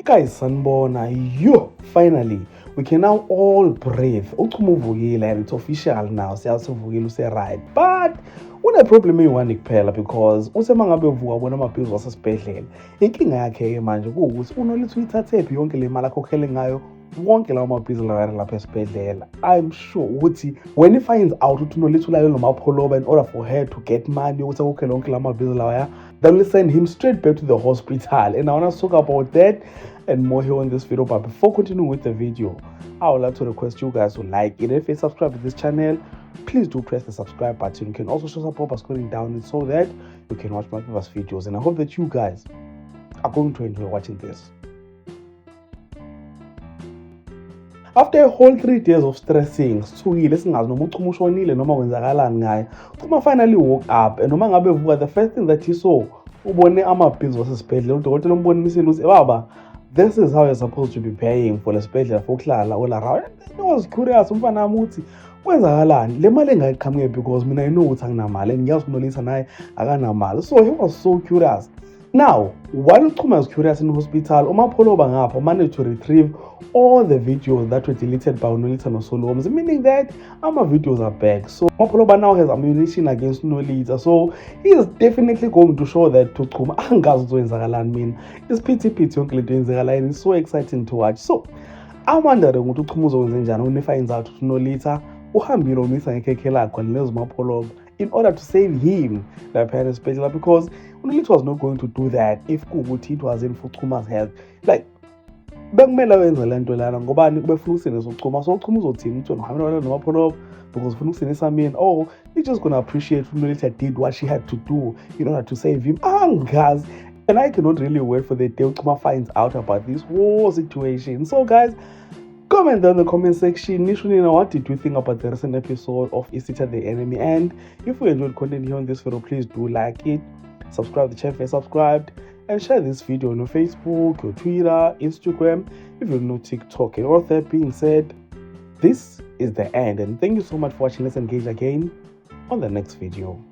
Guys, sanibona, finally we can now all breathe. Uchuma uvukile and it's official now. Siyasivukile use-right. But une-problem eyi-one kuphela because usema ngabe uvuka bona amaphilisi wasesibhedlela. Inkinga yakhe-ke manje kuwukuthi uNolitha uyithathephi yonke le mali akhokhele ngayo wonke lawo maphilisi lawa lapha esibhedlela. I'm sure ukuthi when he finds out ukuthi uNolitha ulalele noMapholoba in order for her to get money ukuthi akhokhele yonke lawo maphilisi lawa, they will send him straight back to the hospital. And I want to talk about that and more here on this video. But before continuing with the video, I would like to request you guys to like it. If you subscribe to this channel, please do press the subscribe button. You can also show support by scrolling down it so that you can watch my previous videos. And I hope that you guys are going to enjoy watching this. After a whole 3 days of stressing, sithukile singazi noma uChuma ushonile noma kwenzakalani ngaye. UChuma finally woke up and noma ngabe evuka, the first thing that he saw, ubone amaphilisi wasesibhedlela. Udokotela umbonisile ukuthi baba, this is how you're supposed to be paying for lesibhedlela for ukuhlala all around. I was curious umfana wami ukuthi kwenzakalani, le mali engayiqhamuke because mina I know ukuthi anginamali and ngiyazi uNolitha naye akanamali. So he was so curious. Now, while Uchuma was curious in the hospital, uMapholoba ngapha managed to retrieve all the videos that were deleted by uNolitha noSolomzi, meaning that our videos are back. So Mapholoba now has ammunition against Nolitha. So he is definitely going to show that to Uchuma angazi ukwenzakalani mina. It's pity yonke lento yenzakalayo. It's so exciting to watch. So I'm wondering ukuthi Uchuma uzokwenza njani when he finds out ukuthi uNolitha uhambile uNolitha ngekhekhe lakhe nezoMapholoba in order to save him lapha esibhedlela, because uNolitha was not going to do that if kuwukuthi it wasn't for Uchuma's health. Like bekumele wenze le nto lana ngobani befuna ukusinisa uChuma. So uChuma uzothini ukuthi uhambe noMapholoba because ufuna ukusinisa mina? Oh, you're just gonna appreciate uNolitha did what she had to do in order to save him. Guys, and I cannot really wait for the day Uchuma finds out about this whole situation. So guys, comment down in the comment section. What did you think about the recent episode of Is It the Enemy? And if you enjoyed content here on this video, please do like it, subscribe to the channel if you're subscribed, and share this video on your Facebook, your Twitter, Instagram, if you know TikTok. And all that being said, this is the end, and thank you so much for watching. Let's engage again on the next video.